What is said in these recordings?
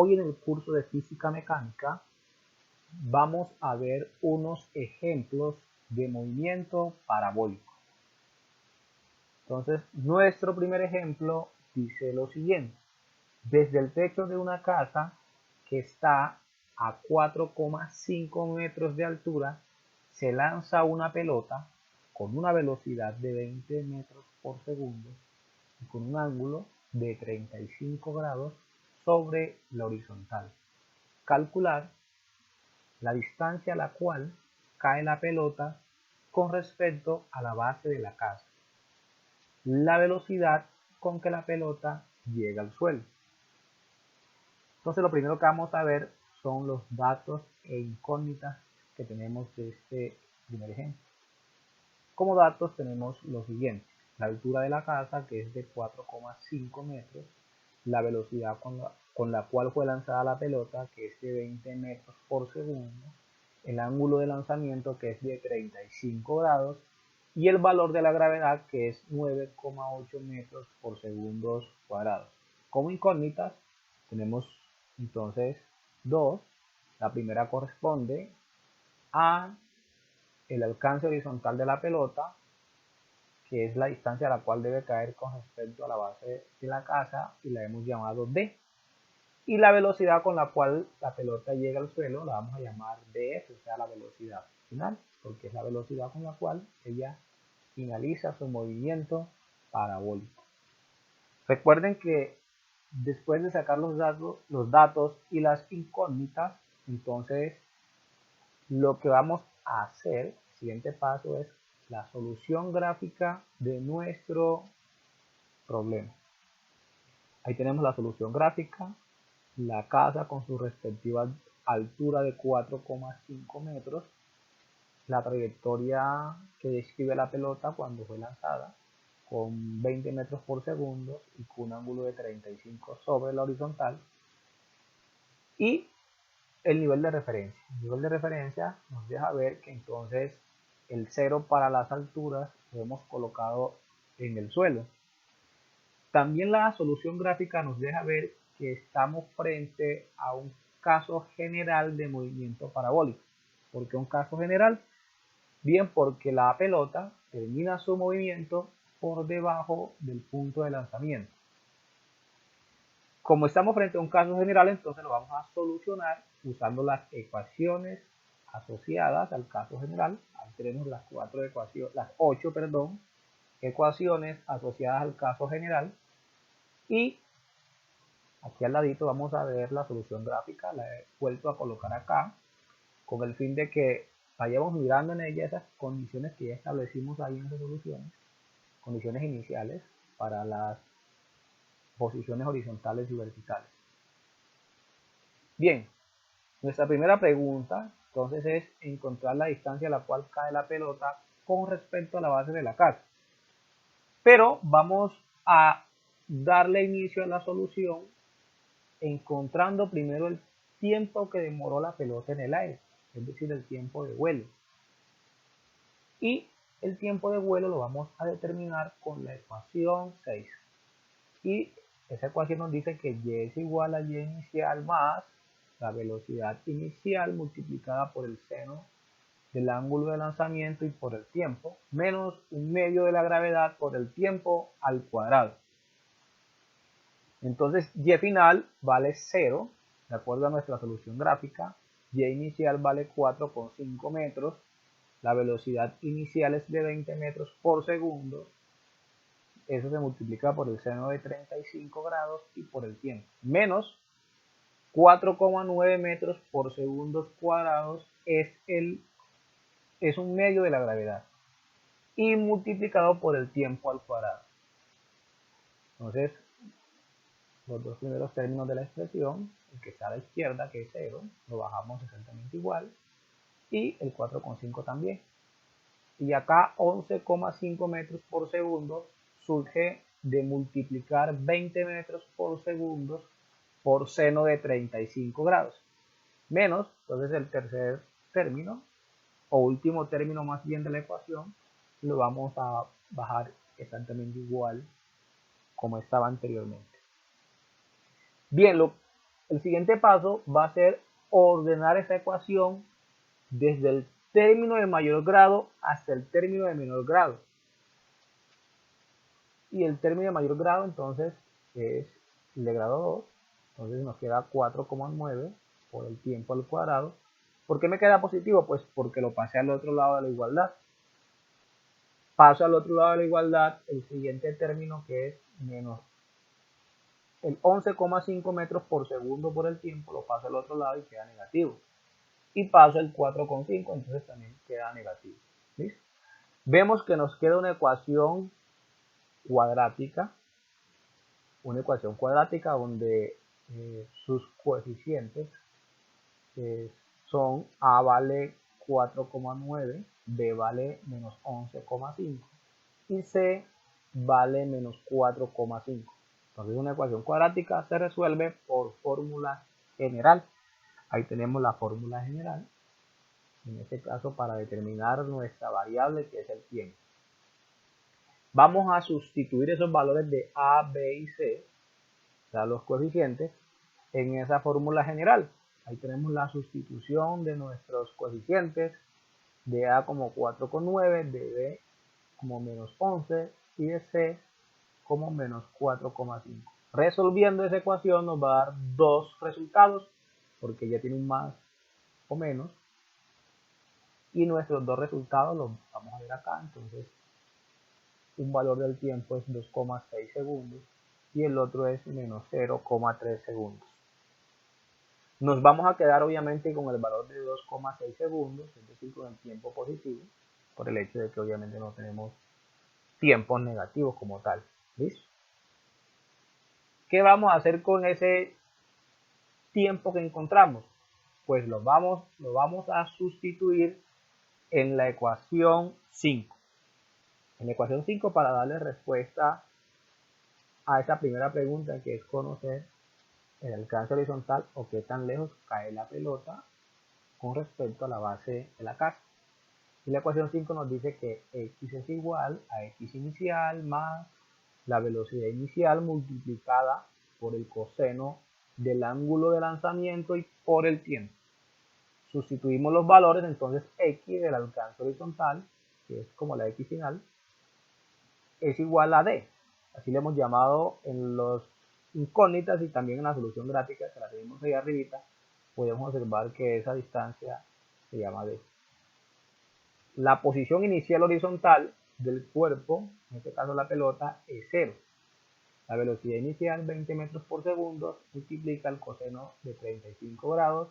Hoy en el curso de física mecánica vamos a ver unos ejemplos de movimiento parabólico. Entonces, nuestro primer ejemplo dice lo siguiente. Desde el techo de una casa que está a 4,5 metros de altura, se lanza una pelota con una velocidad de 20 metros por segundo y con un ángulo de 35 grados sobre la horizontal. Calcular la distancia a la cual cae la pelota con respecto a la base de la casa. La velocidad con que la pelota llega al suelo. Entonces lo primero que vamos a ver son los datos e incógnitas que tenemos de este primer ejemplo. Como datos tenemos lo siguiente: la altura de la casa, que es de 4,5 metros, la velocidad con la cual fue lanzada la pelota, que es de 20 metros por segundo, el ángulo de lanzamiento, que es de 35 grados, y el valor de la gravedad, que es 9,8 metros por segundos cuadrados. Como incógnitas tenemos entonces dos. La primera corresponde a el alcance horizontal de la pelota, que es la distancia a la cual debe caer con respecto a la base de la casa, y la hemos llamado D. Y la velocidad con la cual la pelota llega al suelo la vamos a llamar df, o sea, la velocidad final, porque es la velocidad con la cual ella finaliza su movimiento parabólico. Recuerden que después de sacar los datos y las incógnitas, entonces lo que vamos a hacer, el siguiente paso, es la solución gráfica de nuestro problema. Ahí tenemos la solución gráfica, la casa con su respectiva altura de 4,5 metros, la trayectoria que describe la pelota cuando fue lanzada, con 20 metros por segundo y con un ángulo de 35 sobre la horizontal, y el nivel de referencia. El nivel de referencia nos deja ver que entonces el 0 para las alturas lo hemos colocado en el suelo. También la solución gráfica nos deja ver que estamos frente a un caso general de movimiento parabólico. ¿Por qué un caso general? Bien, porque la pelota termina su movimiento por debajo del punto de lanzamiento. Como estamos frente a un caso general, entonces lo vamos a solucionar usando las ecuaciones asociadas al caso general. Ahí tenemos las 8 ecuaciones asociadas al caso general. Y aquí al ladito vamos a ver la solución gráfica. La he vuelto a colocar acá con el fin de que vayamos mirando en ella esas condiciones que ya establecimos ahí en las soluciones, condiciones iniciales para las posiciones horizontales y verticales. Bien, nuestra primera pregunta entonces es encontrar la distancia a la cual cae la pelota con respecto a la base de la casa. Pero vamos a darle inicio a la solución encontrando primero el tiempo que demoró la pelota en el aire, es decir, el tiempo de vuelo. Y el tiempo de vuelo lo vamos a determinar con la ecuación 6. Y esa ecuación nos dice que y es igual a y inicial más la velocidad inicial multiplicada por el seno del ángulo de lanzamiento y por el tiempo, menos un medio de la gravedad por el tiempo al cuadrado. Entonces y final vale 0, de acuerdo a nuestra solución gráfica. Y inicial vale 4,5 metros, la velocidad inicial es de 20 metros por segundo, eso se multiplica por el seno de 35 grados y por el tiempo, menos 4,9 metros por segundos cuadrados es un medio de la gravedad, y multiplicado por el tiempo al cuadrado. Entonces, los dos primeros términos de la expresión, el que está a la izquierda, que es 0, lo bajamos exactamente igual, y el 4,5 también. Y acá 11,5 metros por segundo surge de multiplicar 20 metros por segundo por seno de 35 grados. Menos, entonces el tercer término, o último término más bien de la ecuación, lo vamos a bajar exactamente igual como estaba anteriormente. Bien, El siguiente paso va a ser ordenar esa ecuación desde el término de mayor grado hasta el término de menor grado. Y el término de mayor grado entonces es el de grado 2, entonces nos queda 4,9 por el tiempo al cuadrado. ¿Por qué me queda positivo? Pues porque lo pasé al otro lado de la igualdad. Paso al otro lado de la igualdad el siguiente término, que es menos el 11,5 metros por segundo por el tiempo, lo paso al otro lado y queda negativo. Y paso el 4,5, entonces también queda negativo. ¿Listo? Vemos que nos queda una ecuación cuadrática donde sus coeficientes son A vale 4,9, B vale menos 11,5 y C vale menos 4,5. Entonces una ecuación cuadrática se resuelve por fórmula general. Ahí tenemos la fórmula general, en este caso para determinar nuestra variable, que es el tiempo. Vamos a sustituir esos valores de A, B y C, o sea, los coeficientes, en esa fórmula general. Ahí tenemos la sustitución de nuestros coeficientes, de A como 4,9, de B como menos 11 y de C como menos 4,5. Resolviendo esa ecuación nos va a dar dos resultados, porque ya tiene un más o menos, y nuestros dos resultados los vamos a ver acá. Entonces un valor del tiempo es 2,6 segundos y el otro es menos 0,3 segundos. Nos vamos a quedar obviamente con el valor de 2,6 segundos, es decir, con el tiempo positivo, por el hecho de que obviamente no tenemos tiempos negativos como tal. ¿Listo? ¿Qué vamos a hacer con ese tiempo que encontramos? Pues lo vamos a sustituir en la ecuación 5. En la ecuación 5, para darle respuesta a esa primera pregunta, que es conocer el alcance horizontal o qué tan lejos cae la pelota con respecto a la base de la casa. Y la ecuación 5 nos dice que x es igual a x inicial más la velocidad inicial multiplicada por el coseno del ángulo de lanzamiento y por el tiempo. Sustituimos los valores, entonces x del alcance horizontal, que es como la x final, es igual a d. Así le hemos llamado en los incógnitas y también en la solución gráfica, que la tenemos ahí arribita, podemos observar que esa distancia se llama d. La posición inicial horizontal del cuerpo, en este caso la pelota, es 0. La velocidad inicial, 20 metros por segundo, multiplica el coseno de 35 grados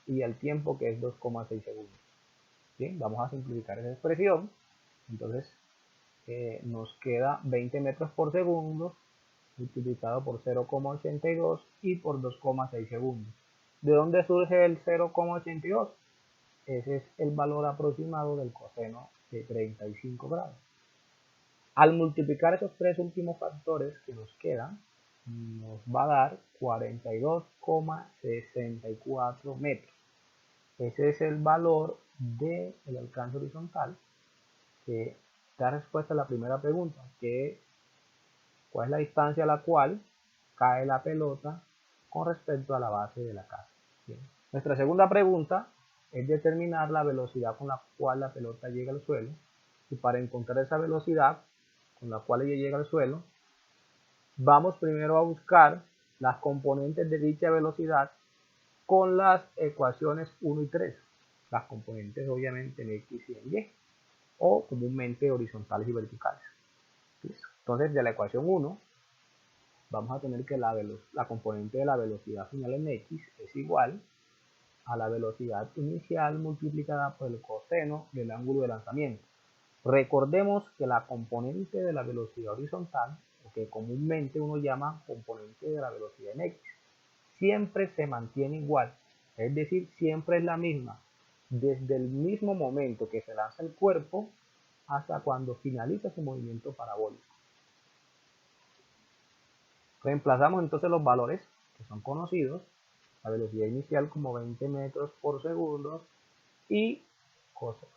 y el tiempo, que es 2,6 segundos. Bien, vamos a simplificar esa expresión. Entonces nos queda 20 metros por segundo multiplicado por 0,82 y por 2,6 segundos. ¿De dónde surge el 0,82? Ese es el valor aproximado del coseno de 35 grados. Al multiplicar esos tres últimos factores que nos quedan, nos va a dar 42,64 metros. Ese es el valor del alcance horizontal que da respuesta a la primera pregunta, que es cuál es la distancia a la cual cae la pelota con respecto a la base de la casa. Bien. Nuestra segunda pregunta es determinar la velocidad con la cual la pelota llega al suelo, y para encontrar esa velocidad con la cual ella llega al suelo, vamos primero a buscar las componentes de dicha velocidad con las ecuaciones 1 y 3, las componentes obviamente en x y en y, o comúnmente horizontales y verticales. ¿Listo? Entonces, de la ecuación 1 vamos a tener que la componente de la velocidad final en x es igual a la velocidad inicial multiplicada por el coseno del ángulo de lanzamiento. Recordemos que la componente de la velocidad horizontal, o que comúnmente uno llama componente de la velocidad en x, siempre se mantiene igual, es decir, siempre es la misma, desde el mismo momento que se lanza el cuerpo hasta cuando finaliza su movimiento parabólico. Reemplazamos entonces los valores que son conocidos, la velocidad inicial como 20 metros por segundo y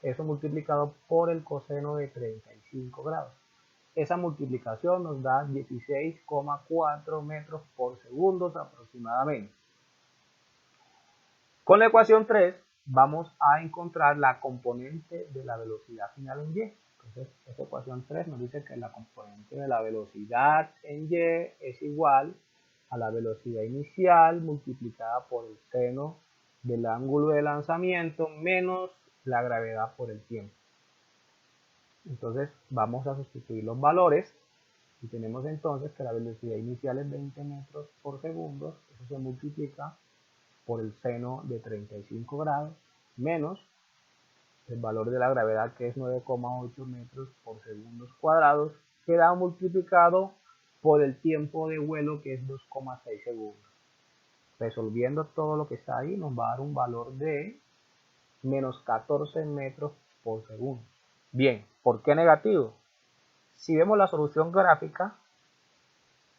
eso multiplicado por el coseno de 35 grados. Esa multiplicación nos da 16,4 metros por segundo aproximadamente. Con la ecuación 3 vamos a encontrar la componente de la velocidad final en y. Entonces, esta ecuación 3 nos dice que la componente de la velocidad en y es igual a la velocidad inicial multiplicada por el seno del ángulo de lanzamiento menos la gravedad por el tiempo. Entonces, vamos a sustituir los valores y tenemos entonces que la velocidad inicial es 20 metros por segundo. Eso se multiplica por el seno de 35 grados menos el valor de la gravedad, que es 9,8 metros por segundos cuadrados, queda multiplicado por el tiempo de vuelo, que es 2,6 segundos. Resolviendo todo lo que está ahí nos va a dar un valor de menos 14 metros por segundo. Bien, ¿por qué negativo? Si vemos la solución gráfica,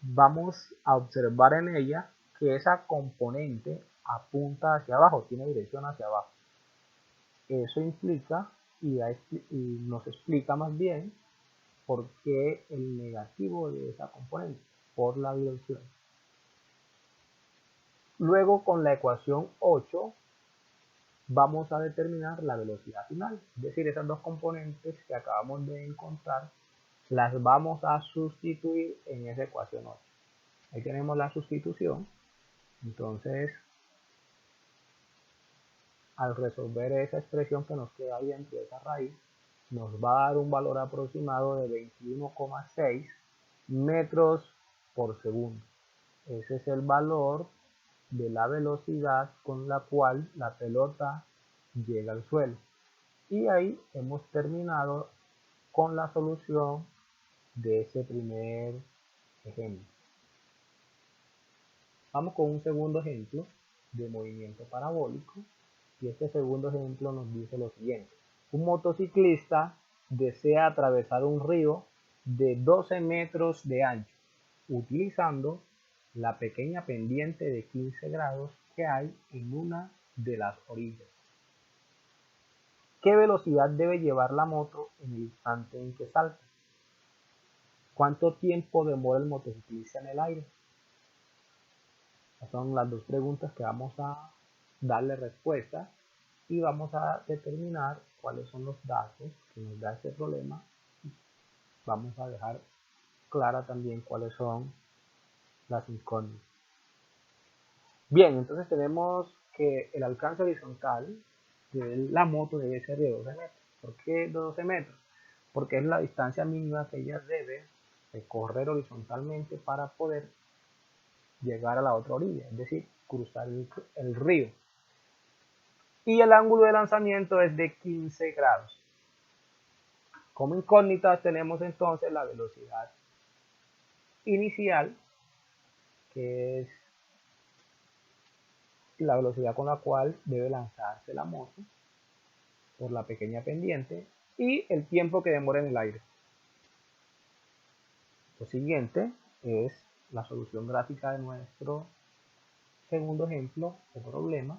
vamos a observar en ella que esa componente apunta hacia abajo, tiene dirección hacia abajo. Eso implica y nos explica más bien por qué el negativo de esa componente, por la dirección. Luego, con la ecuación 8 vamos a determinar la velocidad final, es decir, esas dos componentes que acabamos de encontrar las vamos a sustituir en esa ecuación 8. Ahí tenemos la sustitución. Entonces, al resolver esa expresión que nos queda ahí dentro de esa raíz, nos va a dar un valor aproximado de 21,6 metros por segundo. Ese es el valor de la velocidad con la cual la pelota llega al suelo. Y ahí hemos terminado con la solución de ese primer ejemplo. Vamos con un segundo ejemplo de movimiento parabólico. Y este segundo ejemplo nos dice lo siguiente. Un motociclista desea atravesar un río de 12 metros de ancho, utilizando la pequeña pendiente de 15 grados que hay en una de las orillas. ¿Qué velocidad debe llevar la moto en el instante en que salta? ¿Cuánto tiempo demora el motociclista en el aire? Estas son las dos preguntas que vamos a darle respuesta y vamos a determinar cuáles son los datos que nos da este problema. Vamos a dejar clara también cuáles son las incógnitas. Bien, entonces tenemos que el alcance horizontal de la moto debe ser de 12 metros. ¿Por qué 12 metros? Porque es la distancia mínima que ella debe recorrer horizontalmente para poder llegar a la otra orilla, es decir, cruzar el río. Y el ángulo de lanzamiento es de 15 grados. Como incógnitas tenemos entonces la velocidad inicial, que es la velocidad con la cual debe lanzarse la moto por la pequeña pendiente, y el tiempo que demora en el aire. Lo siguiente es la solución gráfica de nuestro segundo ejemplo o problema.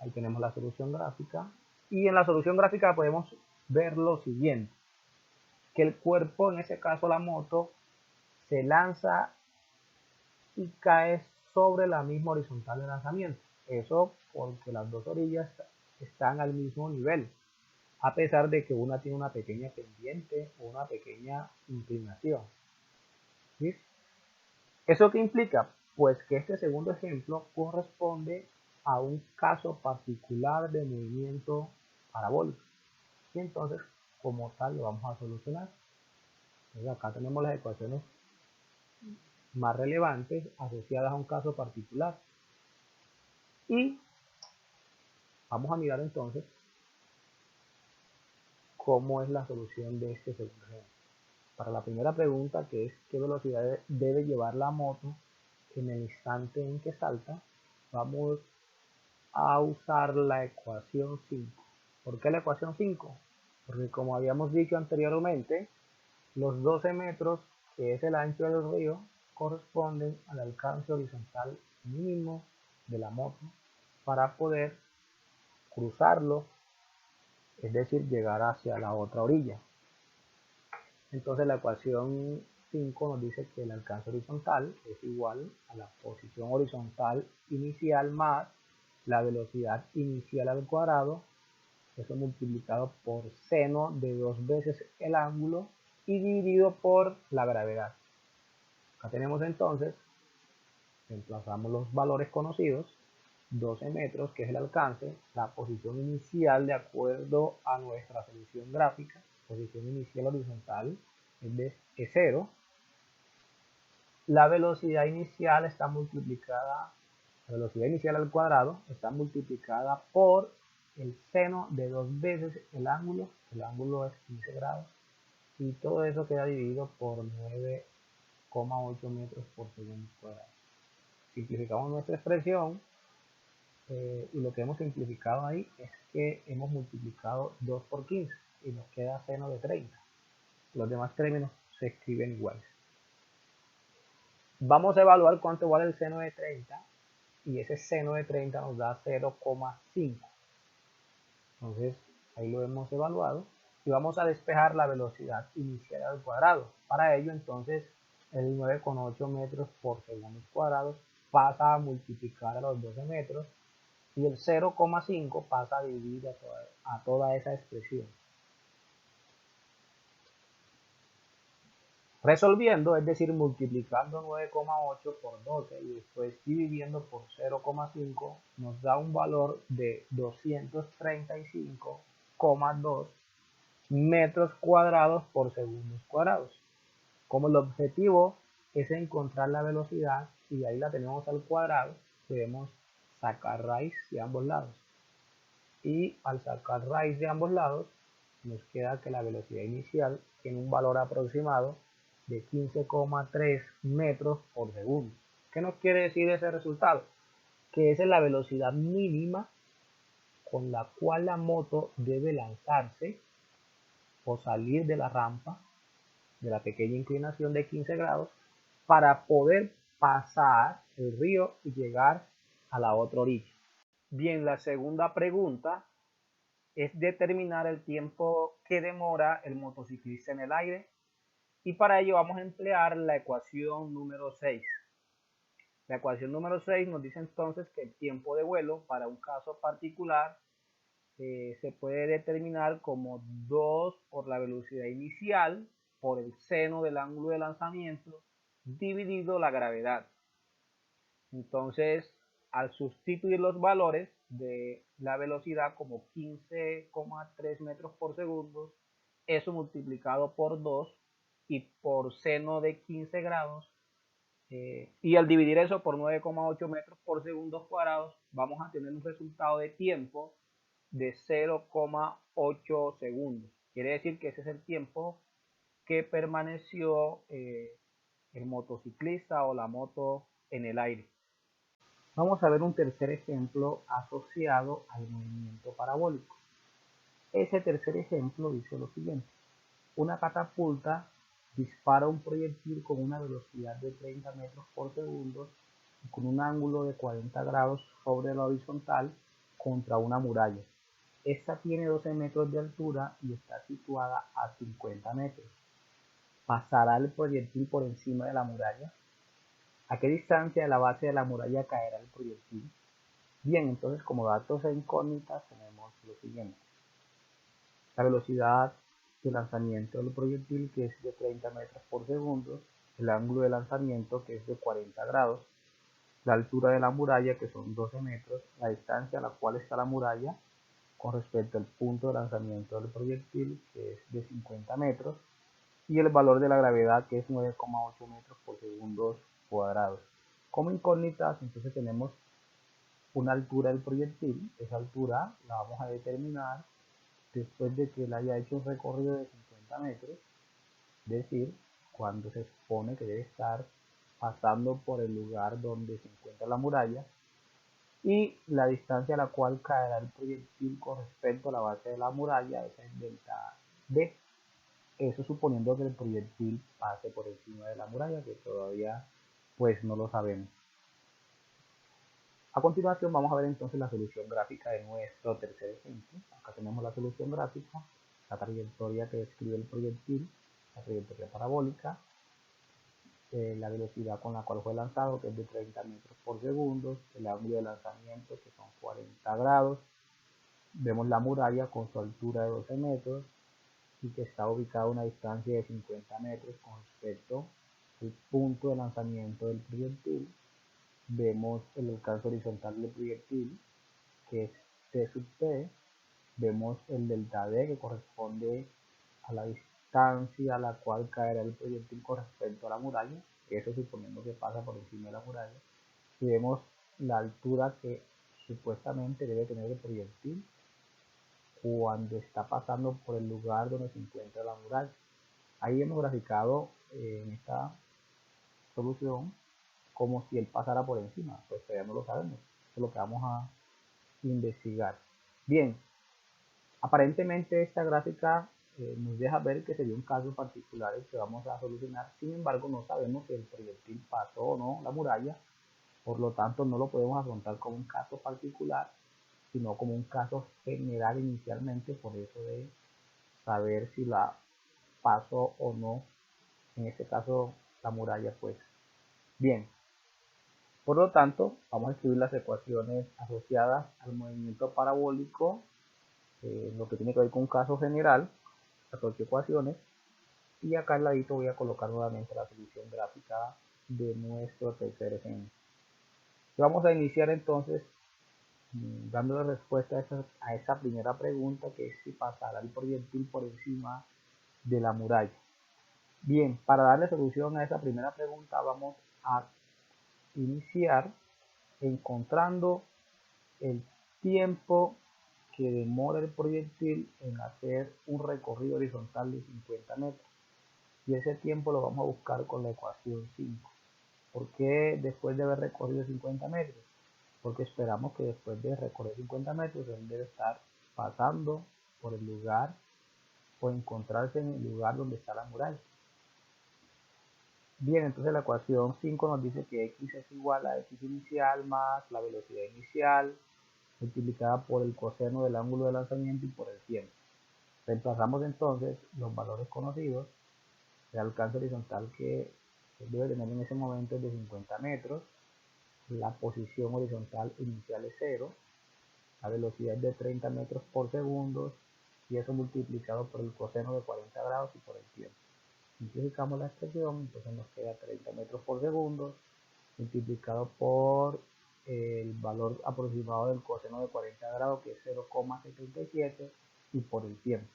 Ahí tenemos la solución gráfica y en la solución gráfica podemos ver lo siguiente, que el cuerpo, en ese caso la moto, se lanza y cae sobre la misma horizontal de lanzamiento. Eso porque las dos orillas están al mismo nivel, a pesar de que una tiene una pequeña pendiente o una pequeña inclinación. ¿Sí? ¿Eso qué implica? Pues que este segundo ejemplo corresponde a un caso particular de movimiento parabólico. Y entonces, como tal, lo vamos a solucionar. Entonces, acá tenemos las ecuaciones más relevantes asociadas a un caso particular. Y vamos a mirar entonces cómo es la solución de este segundo ejemplo. Para la primera pregunta, que es qué velocidad debe llevar la moto en el instante en que salta, vamos a usar la ecuación 5. ¿Por qué la ecuación 5? Porque como habíamos dicho anteriormente, los 12 metros, que es el ancho del río, corresponden al alcance horizontal mínimo de la moto para poder cruzarlo, es decir, llegar hacia la otra orilla. Entonces la ecuación 5 nos dice que el alcance horizontal es igual a la posición horizontal inicial más la velocidad inicial al cuadrado, eso multiplicado por seno de 2 veces el ángulo y dividido por la gravedad. Acá tenemos entonces, reemplazamos los valores conocidos, 12 metros, que es el alcance, la posición inicial de acuerdo a nuestra solución gráfica, posición inicial horizontal es 0. La velocidad inicial está multiplicada, la velocidad inicial al cuadrado está multiplicada por el seno de 2 veces el ángulo es 15 grados, y todo eso queda dividido por 9,8 metros por segundo cuadrado. Simplificamos nuestra expresión y lo que hemos simplificado ahí es que hemos multiplicado 2 por 15 y nos queda seno de 30. Los demás términos se escriben iguales. Vamos a evaluar cuánto vale el seno de 30 y ese seno de 30 nos da 0,5. Entonces ahí lo hemos evaluado y vamos a despejar la velocidad inicial al cuadrado. Para ello entonces el 9,8 metros por segundo cuadrados pasa a multiplicar a los 12 metros y el 0,5 pasa a dividir a toda esa expresión. Resolviendo, es decir, multiplicando 9,8 por 12 y después dividiendo por 0,5, nos da un valor de 235,2 metros cuadrados por segundos cuadrados. Como el objetivo es encontrar la velocidad y ahí la tenemos al cuadrado, debemos sacar raíz de ambos lados. Y al sacar raíz de ambos lados, nos queda que la velocidad inicial tiene un valor aproximado de 15,3 metros por segundo. ¿Qué nos quiere decir ese resultado? Que esa es la velocidad mínima con la cual la moto debe lanzarse o salir de la rampa de la pequeña inclinación de 15 grados para poder pasar el río y llegar a la otra orilla. Bien, la segunda pregunta es determinar el tiempo que demora el motociclista en el aire. Y para ello vamos a emplear la ecuación número 6. La ecuación número 6 nos dice entonces que el tiempo de vuelo para un caso particular se puede determinar como 2 por la velocidad inicial por el seno del ángulo de lanzamiento dividido la gravedad. Entonces, al sustituir los valores de la velocidad como 15,3 metros por segundo, eso multiplicado por 2 y por seno de 15 grados, y al dividir eso por 9,8 metros por segundo cuadrados, vamos a tener un resultado de tiempo de 0,8 segundos. Quiere decir que ese es el tiempo que permaneció el motociclista o la moto en el aire. Vamos a ver un tercer ejemplo asociado al movimiento parabólico. Ese tercer ejemplo dice lo siguiente: una catapulta dispara un proyectil con una velocidad de 30 metros por segundo y con un ángulo de 40 grados sobre la horizontal contra una muralla. Esta tiene 12 metros de altura y está situada a 50 metros. ¿Pasará el proyectil por encima de la muralla? ¿A qué distancia de la base de la muralla caerá el proyectil? Bien, entonces como datos e incógnitas tenemos lo siguiente: la velocidad de lanzamiento del proyectil, que es de 30 metros por segundo, el ángulo de lanzamiento, que es de 40 grados, la altura de la muralla, que son 12 metros, la distancia a la cual está la muralla con respecto al punto de lanzamiento del proyectil, que es de 50 metros, y el valor de la gravedad, que es 9,8 metros por segundos cuadrados. Como incógnitas, entonces tenemos una altura del proyectil. Esa altura la vamos a determinar después de que él haya hecho un recorrido de 50 metros, es decir, cuando se supone que debe estar pasando por el lugar donde se encuentra la muralla, y la distancia a la cual caerá el proyectil con respecto a la base de la muralla, esa es delta D. Eso suponiendo que el proyectil pase por encima de la muralla, que todavía pues no lo sabemos. A continuación vamos a ver entonces la solución gráfica de nuestro tercer ejemplo. Acá tenemos la solución gráfica, la trayectoria que describe el proyectil, la trayectoria parabólica. la velocidad con la cual fue lanzado, que es de 30 metros por segundo, el ángulo de lanzamiento, que son 40 grados. Vemos la muralla con su altura de 12 metros y que está ubicada a una distancia de 50 metros con respecto al punto de lanzamiento del proyectil. Vemos el alcance horizontal del proyectil, que es T sub T. Vemos el delta D, que corresponde a la distancia a la cual caerá el proyectil con respecto a la muralla, eso suponiendo que pasa por encima de la muralla. Y vemos la altura que supuestamente debe tener el proyectil cuando está pasando por el lugar donde se encuentra la muralla. Ahí hemos graficado en esta solución como si él pasara por encima, pues todavía no lo sabemos, eso es lo que vamos a investigar. Bien, aparentemente esta gráfica nos deja ver que sería un caso particular el que vamos a solucionar. Sin embargo, no sabemos si el proyectil pasó o no la muralla, por lo tanto no lo podemos afrontar como un caso particular, sino como un caso general inicialmente, por eso de saber si la pasó o no, en este caso la muralla. Pues bien, por lo tanto vamos a escribir las ecuaciones asociadas al movimiento parabólico, lo que tiene que ver con un caso general, las 8 ecuaciones, y acá al ladito voy a colocar nuevamente la solución gráfica de nuestro tercer ejemplo. Vamos a iniciar entonces dando respuesta a esa primera pregunta, que es si pasará el proyectil por encima de la muralla. Bien, para darle solución a esa primera pregunta vamos a iniciar encontrando el tiempo que demora el proyectil en hacer un recorrido horizontal de 50 metros. Y ese tiempo lo vamos a buscar con la ecuación 5. ¿Por qué después de haber recorrido 50 metros? Porque esperamos que después de recorrer 50 metros él debe estar pasando por el lugar o encontrarse en el lugar donde está la muralla. Bien, entonces la ecuación 5 nos dice que x es igual a x inicial más la velocidad inicial multiplicada por el coseno del ángulo de lanzamiento y por el tiempo. Reemplazamos entonces los valores conocidos. El alcance horizontal que debe tener en ese momento es de 50 metros. La posición horizontal inicial es 0. La velocidad es de 30 metros por segundo. Y eso multiplicado por el coseno de 40 grados y por el tiempo. Simplificamos la expresión, entonces nos queda 30 metros por segundo multiplicado por el valor aproximado del coseno de 40 grados, que es 0,77, y por el tiempo.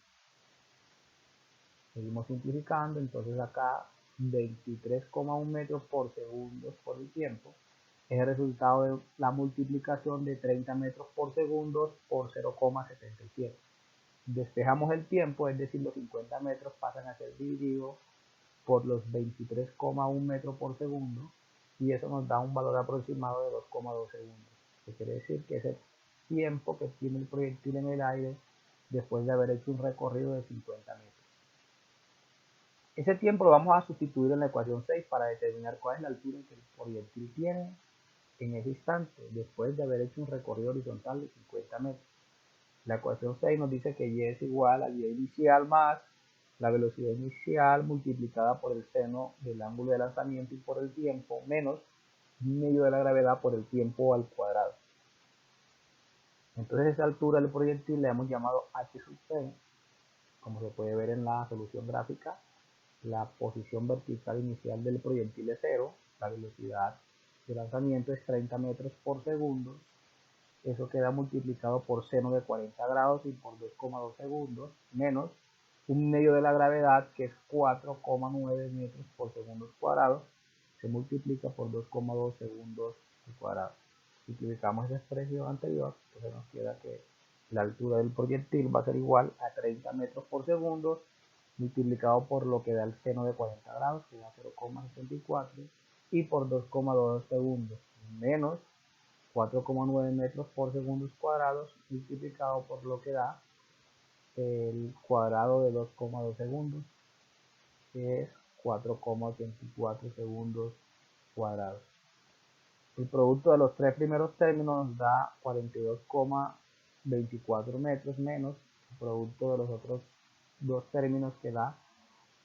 Seguimos simplificando, entonces acá 23,1 metros por segundo por el tiempo es el resultado de la multiplicación de 30 metros por segundo por 0,77. Despejamos el tiempo, es decir, los 50 metros pasan a ser divididos por los 23,1 metros por segundo, y eso nos da un valor aproximado de 2,2 segundos. Que quiere decir que ese tiempo que tiene el proyectil en el aire después de haber hecho un recorrido de 50 metros. Ese tiempo lo vamos a sustituir en la ecuación 6 para determinar cuál es la altura que el proyectil tiene en ese instante después de haber hecho un recorrido horizontal de 50 metros. La ecuación 6 nos dice que y es igual a y inicial más la velocidad inicial multiplicada por el seno del ángulo de lanzamiento y por el tiempo menos medio de la gravedad por el tiempo al cuadrado. Entonces esa altura del proyectil le hemos llamado h sub c. Como se puede ver en la solución gráfica, la posición vertical inicial del proyectil es 0, la velocidad de lanzamiento es 30 metros por segundo, eso queda multiplicado por seno de 40 grados y por 2,2 segundos, menos un medio de la gravedad, que es 4,9 metros por segundo cuadrado, se multiplica por 2,2 segundos al cuadrado. Si utilizamos esa expresión anterior, entonces nos queda que la altura del proyectil va a ser igual a 30 metros por segundo multiplicado por lo que da el seno de 40 grados, que da 0,64, y por 2,2 segundos, menos 4,9 metros por segundos cuadrados multiplicado por lo que da el cuadrado de 2,2 segundos, que es 4,84 segundos cuadrados. El producto de los tres primeros términos nos da 42,24 metros menos el producto de los otros dos términos, que da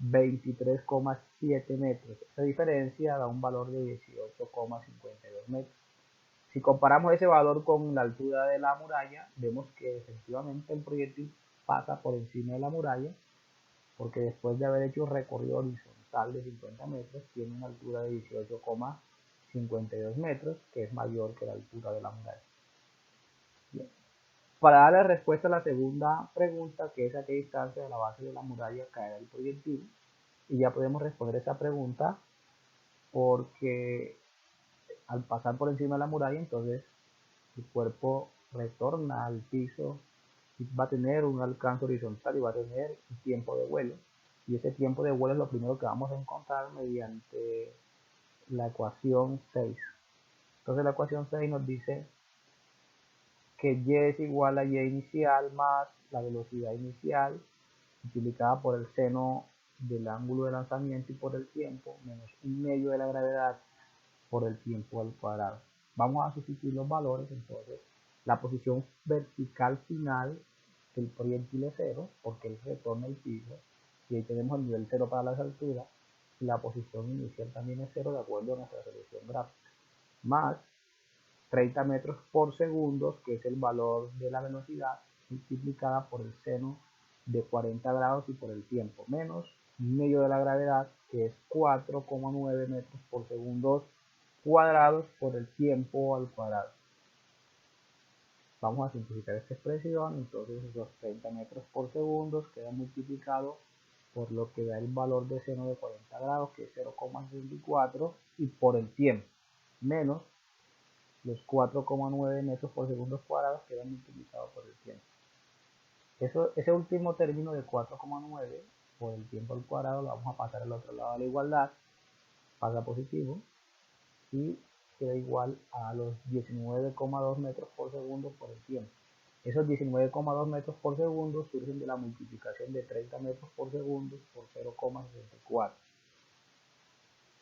23,7 7 metros. Esa diferencia da un valor de 18,52 metros. Si comparamos ese valor con la altura de la muralla, vemos que efectivamente el proyectil pasa por encima de la muralla, porque después de haber hecho un recorrido horizontal de 50 metros, tiene una altura de 18,52 metros, que es mayor que la altura de la muralla. Bien. Para darle respuesta a la segunda pregunta, que es a qué distancia de la base de la muralla caerá el proyectil, y ya podemos responder esa pregunta porque al pasar por encima de la muralla, entonces el cuerpo retorna al piso y va a tener un alcance horizontal y va a tener un tiempo de vuelo. Y ese tiempo de vuelo es lo primero que vamos a encontrar mediante la ecuación 6. Entonces la ecuación 6 nos dice que y es igual a y inicial más la velocidad inicial multiplicada por el seno del ángulo de lanzamiento y por el tiempo menos 1/2 de la gravedad por el tiempo al cuadrado. Vamos a sustituir los valores. Entonces la posición vertical final del proyectil es 0 porque él retorna al piso y ahí tenemos el nivel 0 para las alturas, y la posición inicial también es 0 de acuerdo a nuestra solución gráfica, más 30 metros por segundo, que es el valor de la velocidad multiplicada por el seno de 40 grados y por el tiempo, menos 1/2 de la gravedad, que es 4,9 metros por segundo cuadrados por el tiempo al cuadrado. Vamos a simplificar esta expresión. Entonces esos 30 metros por segundo quedan multiplicados por lo que da el valor de seno de 40 grados, que es 0,64, y por el tiempo, menos los 4,9 metros por segundo cuadrados quedan multiplicados por el tiempo. Ese último término de 4,9 por el tiempo al cuadrado lo vamos a pasar al otro lado de la igualdad, pasa positivo, y queda igual a los 19,2 metros por segundo por el tiempo. Esos 19,2 metros por segundo surgen de la multiplicación de 30 metros por segundo por 0,64.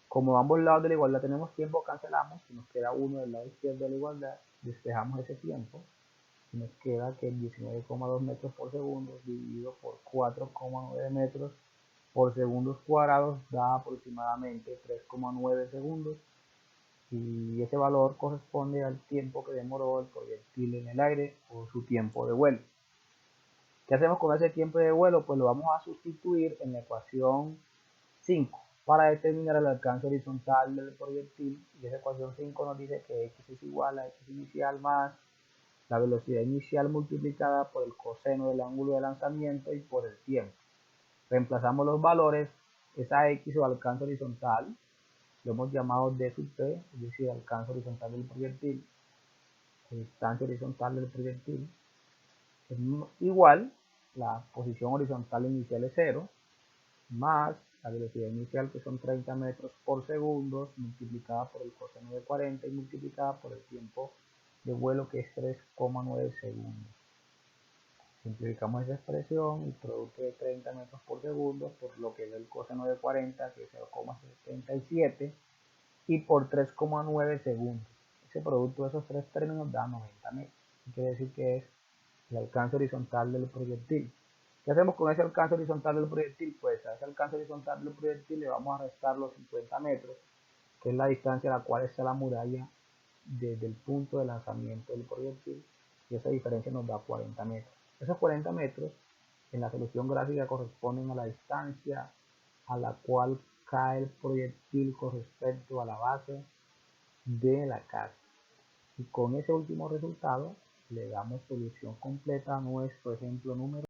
Como ambos lados de la igualdad tenemos tiempo, cancelamos y nos queda 1 del lado izquierdo de la igualdad, despejamos ese tiempo y nos queda que 19,2 metros por segundo dividido por 4,9 metros por segundos cuadrados da aproximadamente 3,9 segundos, y ese valor corresponde al tiempo que demoró el proyectil en el aire o su tiempo de vuelo. ¿Qué hacemos con ese tiempo de vuelo? Pues lo vamos a sustituir en la ecuación 5 para determinar el alcance horizontal del proyectil, y esa ecuación 5 nos dice que x es igual a x inicial más la velocidad inicial multiplicada por el coseno del ángulo de lanzamiento y por el tiempo. Reemplazamos los valores. Esa x o alcance horizontal lo hemos llamado d sub p, es decir, alcance horizontal del proyectil, distancia horizontal del proyectil, es igual, la posición horizontal inicial es 0, más la velocidad inicial, que son 30 metros por segundo, multiplicada por el coseno de 40 y multiplicada por el tiempo de vuelo, que es 3,9 segundos. Simplificamos esa expresión, el producto de 30 metros por segundo por lo que da el coseno de 40, que es 0,77, y por 3,9 segundos. Ese producto de esos tres términos da 90 metros. Quiere decir que es el alcance horizontal del proyectil. ¿Qué hacemos con ese alcance horizontal del proyectil? Pues a ese alcance horizontal del proyectil le vamos a restar los 50 metros, que es la distancia a la cual está la muralla desde el punto de lanzamiento del proyectil, y esa diferencia nos da 40 metros. Esos 40 metros en la solución gráfica corresponden a la distancia a la cual cae el proyectil con respecto a la base de la casa. Y con ese último resultado le damos solución completa a nuestro ejemplo número